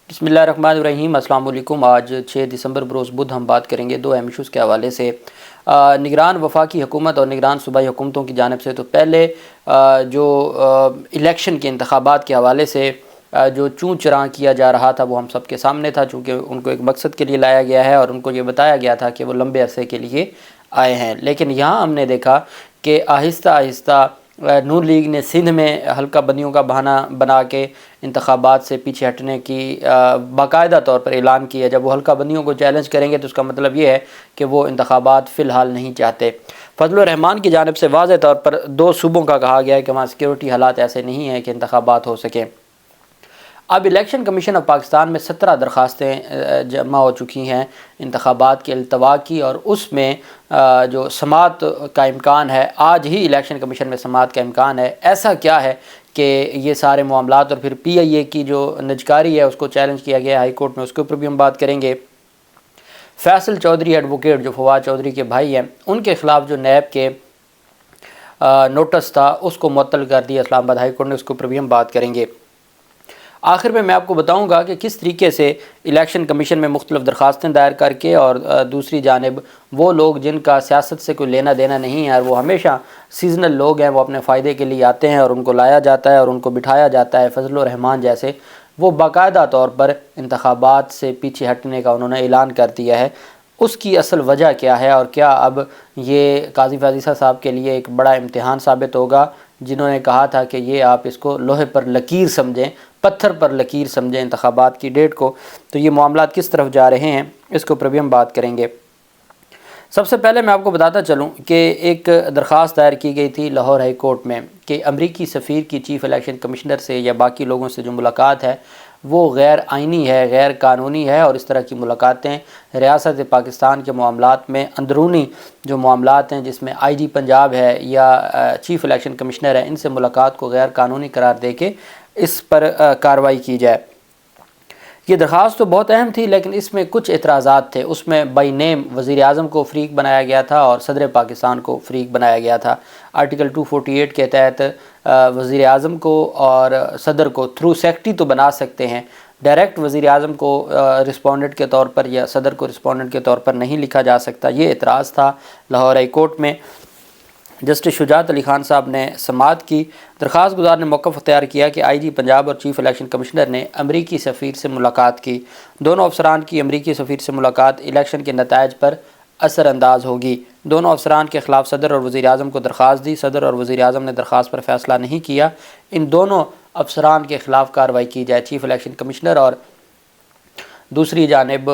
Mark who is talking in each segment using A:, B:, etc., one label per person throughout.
A: بسم اللہ الرحمن الرحیم۔ السلام علیکم۔ آج 6 دسمبر بروز بدھ ہم بات کریں گے دو اہم ایشوز کے حوالے سے۔ نگران وفاقی حکومت اور نگران صوبائی حکومتوں کی جانب سے تو پہلے جو الیکشن کے انتخابات کے حوالے سے جو چوں چراں کیا جا رہا تھا وہ ہم سب کے سامنے تھا، چونکہ ان کو ایک مقصد کے لیے لایا گیا ہے اور ان کو یہ بتایا گیا تھا کہ وہ لمبے عرصے کے لیے آئے ہیں۔ لیکن یہاں ہم نے دیکھا کہ آہستہ آہستہ نون لیگ نے سندھ میں حلقہ بندیوں کا بہانہ بنا کے انتخابات سے پیچھے ہٹنے کی باقاعدہ طور پر اعلان کیا۔ جب وہ حلقہ بندیوں کو چیلنج کریں گے تو اس کا مطلب یہ ہے کہ وہ انتخابات فی الحال نہیں چاہتے۔ فضل الرحمان کی جانب سے واضح طور پر دو صوبوں کا کہا گیا ہے کہ وہاں سیکیورٹی حالات ایسے نہیں ہیں کہ انتخابات ہو سکیں۔ اب الیکشن کمیشن آف پاکستان میں 17 درخواستیں جمع ہو چکی ہیں انتخابات کے التوا کی، اور اس میں جو سماعت کا امکان ہے، آج ہی الیکشن کمیشن میں سماعت کا امکان ہے۔ ایسا کیا ہے کہ یہ سارے معاملات، اور پھر پی آئی اے کی جو نجکاری ہے اس کو چیلنج کیا گیا ہے ہائی کورٹ میں، اس کے اوپر بھی ہم بات کریں گے۔ فیصل چودھری ایڈوکیٹ جو فواد چودھری کے بھائی ہیں، ان کے خلاف جو نیب کے نوٹس تھا اس کو معطل کر دیا اسلام آباد ہائی کورٹ نے، اس کے اوپر بھی ہم بات کریں گے۔ آخر میں آپ کو بتاؤں گا کہ کس طریقے سے الیکشن کمیشن میں مختلف درخواستیں دائر کر کے، اور دوسری جانب وہ لوگ جن کا سیاست سے کوئی لینا دینا نہیں ہے اور وہ ہمیشہ سیزنل لوگ ہیں، وہ اپنے فائدے کے لیے آتے ہیں اور ان کو لایا جاتا ہے اور ان کو بٹھایا جاتا ہے، فضل الرحمان جیسے، وہ باقاعدہ طور پر انتخابات سے پیچھے ہٹنے کا انہوں نے اعلان کر دیا ہے۔ اس کی اصل وجہ کیا ہے، اور کیا اب یہ قاضی فیض صاحب کے لیے ایک بڑا امتحان ثابت ہوگا، جنہوں نے کہا تھا کہ یہ آپ اس کو لوہے پر لکیر سمجھیں، پتھر پر لکیر سمجھیں انتخابات کی ڈیٹ کو، تو یہ معاملات کس طرف جا رہے ہیں اس کے اوپر بھی ہم بات کریں گے۔ سب سے پہلے میں آپ کو بتاتا چلوں کہ ایک درخواست دائر کی گئی تھی لاہور ہائی کورٹ میں کہ امریکی سفیر کی چیف الیکشن کمشنر سے یا باقی لوگوں سے جو ملاقات ہے وہ غیر آئینی ہے، غیر قانونی ہے، اور اس طرح کی ملاقاتیں ریاست پاکستان کے معاملات میں اندرونی جو معاملات ہیں جس میں آئی جی پنجاب ہے یا چیف الیکشن کمشنر ہے، ان سے ملاقات کو غیر قانونی قرار دے کے اس پر کارروائی کی جائے۔ یہ درخواست تو بہت اہم تھی، لیکن اس میں کچھ اعتراضات تھے۔ اس میں بائی نیم وزیر اعظم کو فریق بنایا گیا تھا اور صدر پاکستان کو فریق بنایا گیا تھا۔ آرٹیکل 248 کے تحت وزیر اعظم کو اور صدر کو تھرو سیکرٹری تو بنا سکتے ہیں، ڈائریکٹ وزیر اعظم کو رسپونڈنٹ کے طور پر یا صدر کو رسپونڈنٹ کے طور پر نہیں لکھا جا سکتا۔ یہ اعتراض تھا لاہور ہائی کورٹ میں۔ جسٹس شجاعت علی خان صاحب نے سماعت کی۔ درخواست گزار نے موقف اختیار کیا کہ آئی جی پنجاب اور چیف الیکشن کمشنر نے امریکی سفیر سے ملاقات کی۔ دونوں افسران کی امریکی سفیر سے ملاقات الیکشن کے نتائج پر اثر انداز ہوگی۔ دونوں افسران کے خلاف صدر اور وزیر اعظم کو درخواست دی۔ صدر اور وزیر اعظم نے درخواست پر فیصلہ نہیں کیا۔ ان دونوں افسران کے خلاف کارروائی کی جائے، چیف الیکشن کمشنر اور دوسری جانب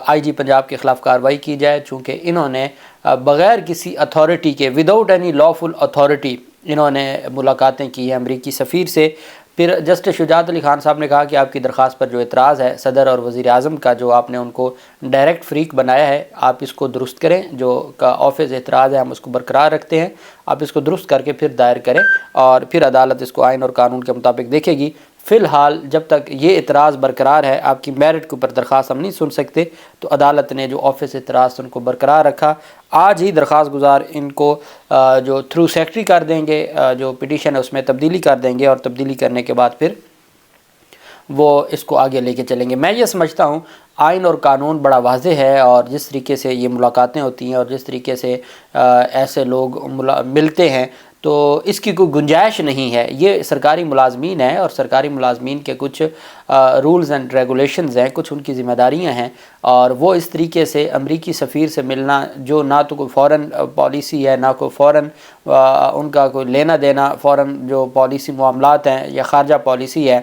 A: آئی جی پنجاب کے خلاف کارروائی کی جائے، چونکہ انہوں نے بغیر کسی اتھارٹی کے، وداؤٹ اینی لافل اتھارٹی، انہوں نے ملاقاتیں کی ہیں امریکی سفیر سے۔ پھر جسٹس شجاعت علی خان صاحب نے کہا کہ آپ کی درخواست پر جو اعتراض ہے صدر اور وزیر اعظم کا، جو آپ نے ان کو ڈائریکٹ فریق بنایا ہے، آپ اس کو درست کریں۔ جو کا آفس اعتراض ہے ہم اس کو برقرار رکھتے ہیں، آپ اس کو درست کر کے پھر دائر کریں، اور پھر عدالت اس کو آئین اور قانون کے مطابق دیکھے گی۔ فی الحال جب تک یہ اعتراض برقرار ہے، آپ کی میرٹ کے اوپر درخواست ہم نہیں سن سکتے، تو عدالت نے جو آفس اعتراض ان کو برقرار رکھا۔ آج ہی درخواست گزار ان کو جو تھرو سیکرٹری کر دیں گے، جو پٹیشن ہے اس میں تبدیلی کر دیں گے، اور تبدیلی کرنے کے بعد پھر وہ اس کو آگے لے کے چلیں گے۔ میں یہ سمجھتا ہوں آئین اور قانون بڑا واضح ہے، اور جس طریقے سے یہ ملاقاتیں ہوتی ہیں اور جس طریقے سے ایسے لوگ ملتے ہیں، تو اس کی کوئی گنجائش نہیں ہے۔ یہ سرکاری ملازمین ہیں، اور سرکاری ملازمین کے کچھ رولز اینڈ ریگولیشنز ہیں، کچھ ان کی ذمہ داریاں ہیں، اور وہ اس طریقے سے امریکی سفیر سے ملنا، جو نہ تو کوئی فورن پالیسی ہے، نہ کوئی فورن ان کا کوئی لینا دینا، فورن جو پالیسی معاملات ہیں یا خارجہ پالیسی ہے۔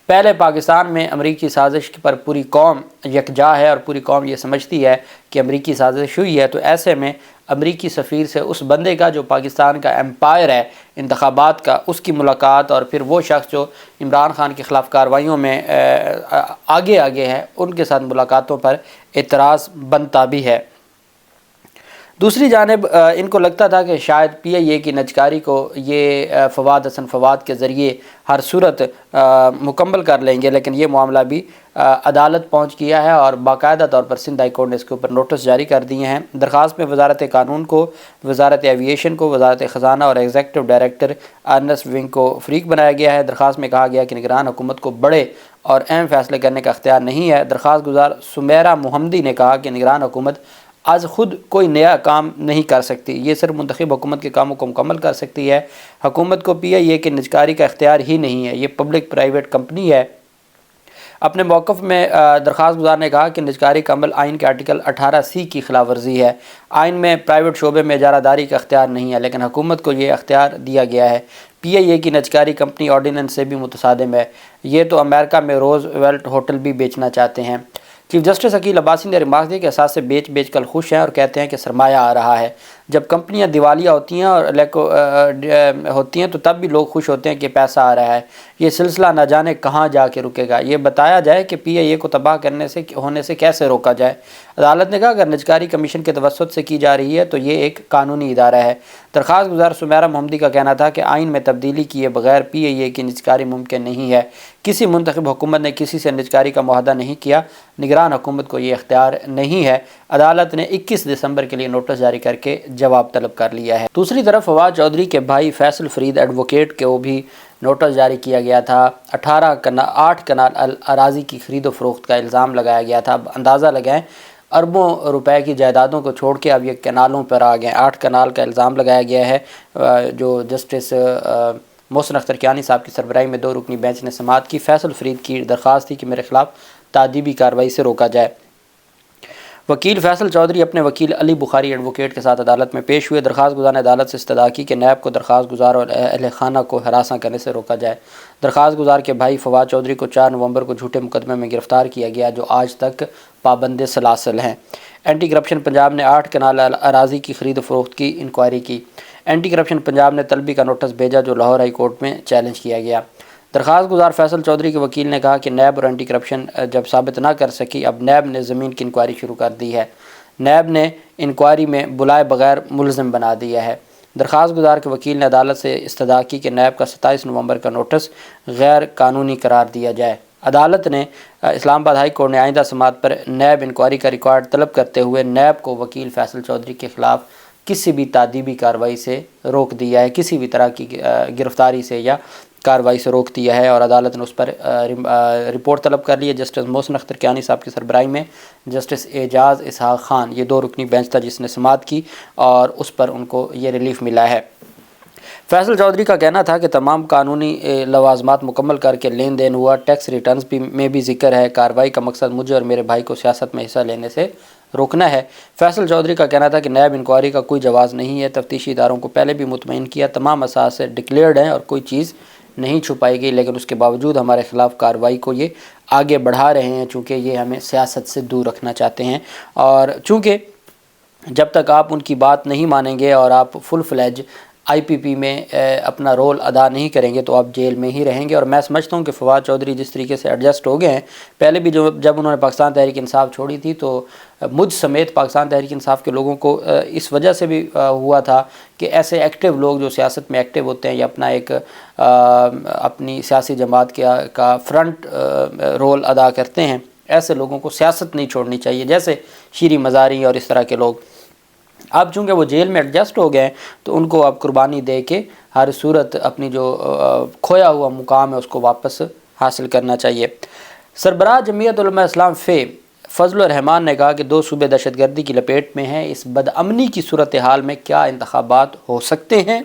A: پہلے پاکستان میں امریکی سازش پر پوری قوم یکجا ہے، اور پوری قوم یہ سمجھتی ہے کہ امریکی سازش ہوئی ہے، تو ایسے میں امریکی سفیر سے اس بندے کا جو پاکستان کا امپائر ہے انتخابات کا، اس کی ملاقات، اور پھر وہ شخص جو عمران خان کے خلاف کارروائیوں میں آگے ہے، ان کے ساتھ ملاقاتوں پر اعتراض بنتا بھی ہے۔ دوسری جانب ان کو لگتا تھا کہ شاید پی آئی اے کی نجکاری کو یہ فواد حسن فواد کے ذریعے ہر صورت مکمل کر لیں گے، لیکن یہ معاملہ بھی عدالت پہنچ گیا ہے، اور باقاعدہ طور پر سندھ ہائی کورٹ نے اس کے اوپر نوٹس جاری کر دیے ہیں۔ درخواست میں وزارت قانون کو، وزارت ایویشن کو، وزارت خزانہ اور ایگزیکٹو ڈائریکٹر ارنسٹ ونگ کو فریق بنایا گیا ہے۔ درخواست میں کہا گیا کہ نگران حکومت کو بڑے اور اہم فیصلے کرنے کا اختیار نہیں ہے۔ درخواست گزار سمیرہ محمدی نے کہا کہ نگران حکومت آج خود کوئی نیا کام نہیں کر سکتی، یہ صرف منتخب حکومت کے کاموں کو مکمل کر سکتی ہے۔ حکومت کو پی آئی اے کے نجکاری کا اختیار ہی نہیں ہے، یہ پبلک پرائیویٹ کمپنی ہے۔ اپنے موقف میں درخواست گزار نے کہا کہ نجکاری کا عمل آئین کے آرٹیکل 18C کی خلاف ورزی ہے۔ آئین میں پرائیویٹ شعبے میں اجارہ داری کا اختیار نہیں ہے، لیکن حکومت کو یہ اختیار دیا گیا ہے۔ پی آئی اے کی نجکاری کمپنی آرڈیننس سے بھی متصادم ہے، یہ تو امریکہ میں روز ویلٹ ہوٹل بھی بیچنا چاہتے ہیں۔ چیف جسٹس عقیل عباسی نے ریمارک دیا کہ اثاثے بیچ کر خوش ہیں اور کہتے ہیں کہ سرمایہ آ رہا ہے۔ جب کمپنیاں دیوالیہ ہوتی ہیں اور ہوتی ہیں تو تب بھی لوگ خوش ہوتے ہیں کہ پیسہ آ رہا ہے۔ یہ سلسلہ نہ جانے کہاں جا کے رکے گا، یہ بتایا جائے کہ پی آئی اے کو تباہ ہونے سے کیسے روکا جائے۔ عدالت نے کہا اگر نجکاری کمیشن کے توسط سے کی جا رہی ہے تو یہ ایک قانونی ادارہ ہے۔ درخواست گزار سمیرہ محمدی کا کہنا تھا کہ آئین میں تبدیلی کیے بغیر پی آئی اے کی نجکاری ممکن نہیں ہے۔ کسی منتخب حکومت نے کسی سے نجکاری کا معاہدہ نہیں کیا، نگران حکومت کو یہ اختیار نہیں ہے۔ عدالت نے 21 دسمبر کے لیے نوٹس جاری کر کے جواب طلب کر لیا ہے۔ دوسری طرف فواد چودھری کے بھائی فیصل فرید ایڈوکیٹ کو بھی نوٹس جاری کیا گیا تھا۔ 8 کنال اراضی کی خرید و فروخت کا الزام لگایا گیا تھا۔ اب اندازہ لگائیں، اربوں روپے کی جائیدادوں کو چھوڑ کے اب یہ کنالوں پر آ گئے۔ 8 کنال کا الزام لگایا گیا ہے، جو جسٹس محسن اختر کیانی صاحب کی سربراہی میں 2 رکنی بینچ نے سماعت کی۔ فیصل فرید کی درخواست تھی کہ میرے خلاف تادیبی کارروائی سے روکا جائے۔ وکیل فیصل چودھری اپنے وکیل علی بخاری ایڈوکیٹ کے ساتھ عدالت میں پیش ہوئے۔ درخواست گزار نے عدالت سے استدعا کی کہ نیب کو درخواست گزار اور اہل خانہ کو ہراساں کرنے سے روکا جائے۔ درخواست گزار کے بھائی فواد چودھری کو 4 نومبر کو جھوٹے مقدمے میں گرفتار کیا گیا، جو آج تک پابند سلاسل ہیں۔ اینٹی کرپشن پنجاب نے 8 کنال اراضی کی خرید و فروخت کی انکوائری کی۔ اینٹی کرپشن پنجاب نے طلبی کا نوٹس بھیجا، جو لاہور ہائی کورٹ میں چیلنج کیا گیا۔ درخواست گزار فیصل چودھری کے وکیل نے کہا کہ نیب اور اینٹی کرپشن جب ثابت نہ کر سکی، اب نیب نے زمین کی انکوائری شروع کر دی ہے۔ نیب نے انکوائری میں بلائے بغیر ملزم بنا دیا ہے۔ درخواست گزار کے وکیل نے عدالت سے استدعا کی کہ نیب کا 27 نومبر کا نوٹس غیر قانونی قرار دیا جائے۔ عدالت نے اسلام آباد ہائی کورٹ نے آئندہ سماعت پر نیب انکوائری کا ریکارڈ طلب کرتے ہوئے نیب کو وکیل فیصل چودھری کے خلاف کسی بھی تادیبی کارروائی سے روک دیا ہے، کسی بھی طرح کی گرفتاری سے یا کارروائی سے روک دیا ہے، اور عدالت نے اس پر رپورٹ طلب کر لی ہے۔ جسٹس محسن اختر کیانی صاحب کی سربراہی میں جسٹس اعجاز اسحاق خان، یہ 2 رکنی بینچ تھا جس نے سماعت کی اور اس پر ان کو یہ ریلیف ملا ہے۔ فیصل چودھری کا کہنا تھا کہ تمام قانونی لوازمات مکمل کر کے لین دین ہوا، ٹیکس ریٹرنز میں بھی ذکر ہے، کارروائی کا مقصد مجھے اور میرے بھائی کو سیاست میں حصہ لینے سے روکنا ہے۔ فیصل چودھری کا کہنا تھا کہ نیب انکوائری کا کوئی جواز نہیں ہے، تفتیشی اداروں کو پہلے بھی مطمئن کیا، تمام اثاثے ڈکلیئرڈ ہیں اور کوئی چیز نہیں چھپائی گئی، لیکن اس کے باوجود ہمارے خلاف کارروائی کو یہ آگے بڑھا رہے ہیں، چونکہ یہ ہمیں سیاست سے دور رکھنا چاہتے ہیں، اور چونکہ جب تک آپ ان کی بات نہیں مانیں گے اور آپ فل فلیج آئی پی پی میں اپنا رول ادا نہیں کریں گے تو آپ جیل میں ہی رہیں گے۔ اور میں سمجھتا ہوں کہ فواد چودھری جس طریقے سے ایڈجسٹ ہو گئے ہیں، پہلے بھی جب انہوں نے پاکستان تحریک انصاف چھوڑی تھی تو مجھ سمیت پاکستان تحریک انصاف کے لوگوں کو اس وجہ سے بھی ہوا تھا کہ ایسے ایکٹیو لوگ جو سیاست میں ایکٹیو ہوتے ہیں یا اپنا ایک اپنی سیاسی جماعت کا فرنٹ رول ادا کرتے ہیں، ایسے لوگوں کو سیاست نہیں چھوڑنی چاہیے، جیسے شیریں مزاری اور اس طرح کے لوگ۔ اب چونکہ وہ جیل میں ایڈجسٹ ہو گئے تو ان کو اب قربانی دے کے ہر صورت اپنی جو کھویا ہوا مقام ہے اس کو واپس حاصل کرنا چاہیے۔ سربراہ جمعیت علماء اسلام فضل الرحمان نے کہا کہ 2 صوبے دہشت گردی کی لپیٹ میں ہیں، اس بدامنی کی صورتحال میں کیا انتخابات ہو سکتے ہیں؟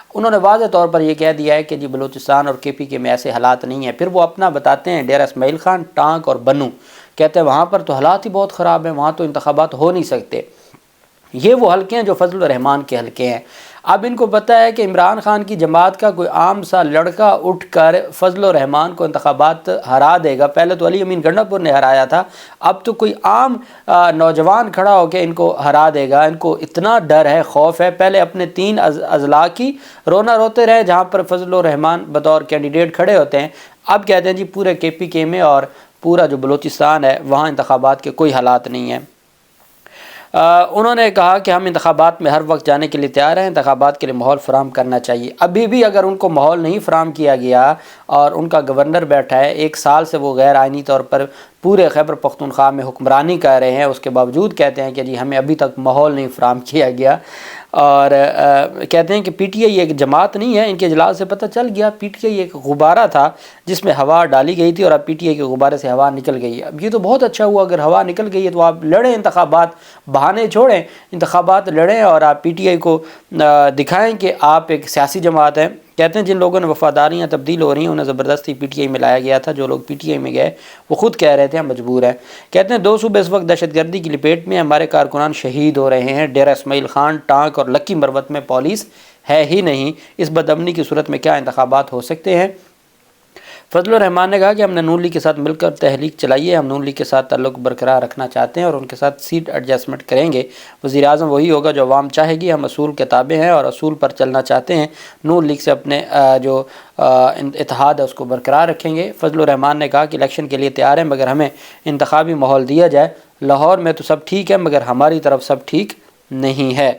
A: انہوں نے واضح طور پر یہ کہہ دیا ہے کہ جی بلوچستان اور کے پی کے میں ایسے حالات نہیں ہیں۔ پھر وہ اپنا بتاتے ہیں ڈیرہ اسماعیل خان، ٹانک اور بنو، کہتے ہیں وہاں پر تو حالات ہی بہت خراب ہیں، وہاں تو انتخابات ہو نہیں سکتے۔ یہ وہ حلقے ہیں جو فضل الرحمان کے حلقے ہیں۔ اب ان کو پتہ ہے کہ عمران خان کی جماعت کا کوئی عام سا لڑکا اٹھ کر فضل الرحمان کو انتخابات ہرا دے گا۔ پہلے تو علی امین گنڈا پور نے ہرایا تھا، اب تو کوئی عام نوجوان کھڑا ہو کے ان کو ہرا دے گا۔ ان کو اتنا ڈر ہے، خوف ہے۔ پہلے اپنے 3 اضلاع کی رونا روتے رہے جہاں پر فضل الرحمان بطور کینڈیڈیٹ کھڑے ہوتے ہیں، اب کہتے ہیں جی پورے کے پی کے میں اور پورا جو بلوچستان ہے وہاں انتخابات کے کوئی حالات نہیں ہیں۔ انہوں نے کہا کہ ہم انتخابات میں ہر وقت جانے کے لیے تیار ہیں، انتخابات کے لیے ماحول فراہم کرنا چاہیے۔ ابھی بھی اگر ان کو ماحول نہیں فراہم کیا گیا اور ان کا گورنر بیٹھا ہے، 1 سال سے وہ غیر آئینی طور پر پورے خیبر پختونخوا میں حکمرانی کر رہے ہیں، اس کے باوجود کہتے ہیں کہ جی ہمیں ابھی تک ماحول نہیں فراہم کیا گیا، اور کہتے ہیں کہ پی ٹی آئی ایک جماعت نہیں ہے، ان کے اجلاس سے پتہ چل گیا پی ٹی آئی ایک غبارہ تھا جس میں ہوا ڈالی گئی تھی اور اب پی ٹی آئی کے غبارے سے ہوا نکل گئی ہے۔ اب یہ تو بہت اچھا ہوا، اگر ہوا نکل گئی ہے تو آپ لڑیں انتخابات، بہانے چھوڑیں، انتخابات لڑیں اور آپ پی ٹی آئی کو دکھائیں کہ آپ ایک سیاسی جماعت ہیں۔ کہتے ہیں جن لوگوں نے وفاداریاں تبدیل ہو رہی ہیں انہیں زبردستی پی ٹی آئی میں لایا گیا تھا، جو لوگ پی ٹی آئی میں گئے وہ خود کہہ رہے تھے ہم مجبور ہیں۔ کہتے ہیں 2 صوبے اس وقت دہشت گردی کی لپیٹ میں، ہمارے کارکنان شہید ہو رہے ہیں، ڈیرہ اسماعیل خان، ٹانک اور لکی مروت میں پولیس ہے ہی نہیں، اس بدامنی کی صورت میں کیا انتخابات ہو سکتے ہیں؟ فضل الرحمان نے کہا کہ ہم نے نون لیگ کے ساتھ مل کر تحریک چلائی ہے، ہم نون لیگ کے ساتھ تعلق برقرار رکھنا چاہتے ہیں اور ان کے ساتھ سیٹ ایڈجسٹمنٹ کریں گے، وزیر اعظم وہی ہوگا جو عوام چاہے گی، ہم اصول کے تابع ہیں اور اصول پر چلنا چاہتے ہیں، نون لیگ سے اپنے جو اتحاد ہے اس کو برقرار رکھیں گے۔ فضل الرحمان نے کہا کہ الیکشن کے لیے تیار ہیں مگر ہمیں انتخابی ماحول دیا جائے، لاہور میں تو سب ٹھیک ہے مگر ہماری طرف سب ٹھیک نہیں ہے۔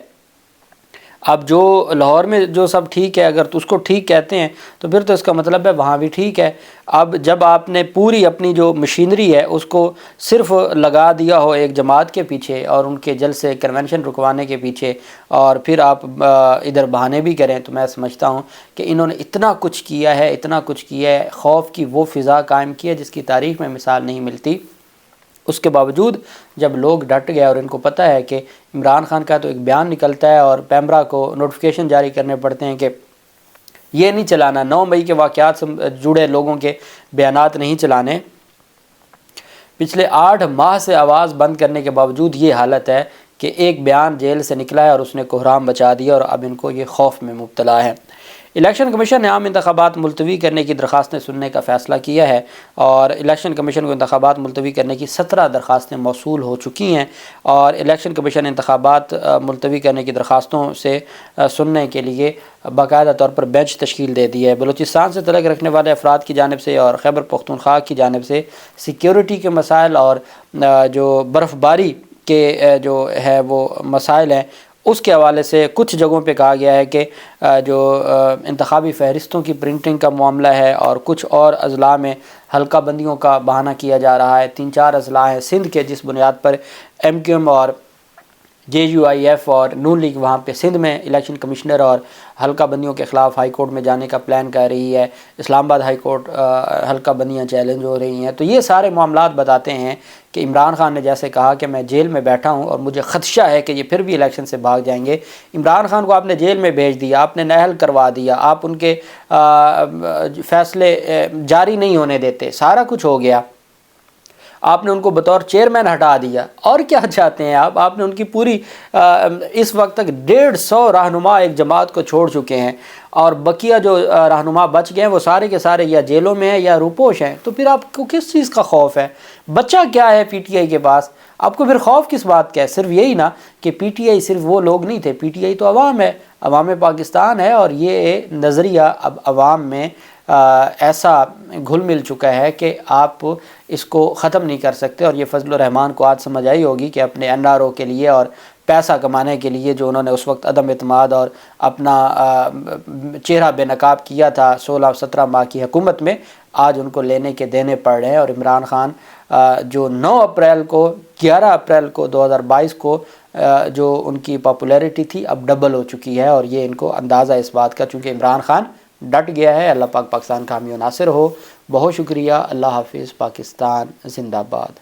A: اب جو لاہور میں جو سب ٹھیک ہے اگر تو اس کو ٹھیک کہتے ہیں تو پھر تو اس کا مطلب ہے وہاں بھی ٹھیک ہے۔ اب جب آپ نے پوری اپنی جو مشینری ہے اس کو صرف لگا دیا ہو ایک جماعت کے پیچھے اور ان کے جلسے کنونشن رکوانے کے پیچھے، اور پھر آپ ادھر بہانے بھی کریں، تو میں سمجھتا ہوں کہ انہوں نے اتنا کچھ کیا ہے، اتنا کچھ کیا ہے، خوف کی وہ فضا قائم کی ہے جس کی تاریخ میں مثال نہیں ملتی۔ اس کے باوجود جب لوگ ڈٹ گئے اور ان کو پتہ ہے کہ عمران خان کا تو ایک بیان نکلتا ہے اور پیمرا کو نوٹیفیکیشن جاری کرنے پڑتے ہیں کہ یہ نہیں چلانا، 9 مئی کے واقعات سے جڑے لوگوں کے بیانات نہیں چلانے، پچھلے 8 ماہ سے آواز بند کرنے کے باوجود یہ حالت ہے کہ ایک بیان جیل سے نکلا ہے اور اس نے کوحرام بچا دیا اور اب ان کو یہ خوف میں مبتلا ہے۔ الیکشن کمیشن نے عام انتخابات ملتوی کرنے کی درخواستیں سننے کا فیصلہ کیا ہے اور الیکشن کمیشن کو انتخابات ملتوی کرنے کی 17 درخواستیں موصول ہو چکی ہیں، اور الیکشن کمیشن نے انتخابات ملتوی کرنے کی درخواستوں سے سننے کے لیے باقاعدہ طور پر بینچ تشکیل دے دی ہے۔ بلوچستان سے تعلق رکھنے والے افراد کی جانب سے اور خیبر پختونخوا کی جانب سے سیکیورٹی کے مسائل اور جو برف باری کے جو ہے وہ مسائل ہیں اس کے حوالے سے کچھ جگہوں پہ کہا گیا ہے کہ جو انتخابی فہرستوں کی پرنٹنگ کا معاملہ ہے اور کچھ اور اضلاع میں حلقہ بندیوں کا بہانہ کیا جا رہا ہے۔ 3-4 اضلاع ہیں سندھ کے جس بنیاد پر ایم کیو ایم اور جے یو آئی ایف اور نون لیگ وہاں پہ سندھ میں الیکشن کمشنر اور حلقہ بندیوں کے خلاف ہائی کورٹ میں جانے کا پلان کر رہی ہے، اسلام آباد ہائی کورٹ حلقہ بندیاں چیلنج ہو رہی ہیں۔ تو یہ سارے معاملات بتاتے ہیں کہ عمران خان نے جیسے کہا کہ میں جیل میں بیٹھا ہوں اور مجھے خدشہ ہے کہ یہ پھر بھی الیکشن سے بھاگ جائیں گے، عمران خان کو آپ نے جیل میں بھیج دیا، آپ نے نااہل کروا دیا، آپ ان کے فیصلے جاری نہیں ہونے دیتے، سارا کچھ ہو گیا، آپ نے ان کو بطور چیئرمین ہٹا دیا، اور کیا چاہتے ہیں آپ نے ان کی پوری اس وقت تک 150 رہنما ایک جماعت کو چھوڑ چکے ہیں، اور بقیہ جو رہنما بچ گئے ہیں وہ سارے کے سارے یا جیلوں میں ہیں یا روپوش ہیں۔ تو پھر آپ کو کس چیز کا خوف ہے؟ بچہ کیا ہے پی ٹی آئی کے پاس؟ آپ کو پھر خوف کس بات کا ہے؟ صرف یہی نا کہ پی ٹی آئی صرف وہ لوگ نہیں تھے، پی ٹی آئی تو عوام ہے، عوام پاکستان ہے، اور یہ نظریہ اب عوام میں ایسا گھل مل چکا ہے کہ آپ اس کو ختم نہیں کر سکتے۔ اور یہ فضل الرحمان کو آج سمجھ آئی ہوگی کہ اپنے این آر او کے لیے اور پیسہ کمانے کے لیے جو انہوں نے اس وقت عدم اعتماد اور اپنا چہرہ بے نقاب کیا تھا 16-17 ماہ کی حکومت میں، آج ان کو لینے کے دینے پڑ رہے ہیں۔ اور عمران خان جو 9 اپریل کو 11 اپریل کو 2022 کو جو ان کی پاپولیرٹی تھی اب ڈبل ہو چکی ہے، اور یہ ان کو اندازہ اس بات کا، چونکہ عمران خان ڈٹ گیا ہے۔ اللہ پاک پاکستان کا حامی و ناصر ہو۔ بہت شکریہ، اللہ حافظ، پاکستان زندہ باد۔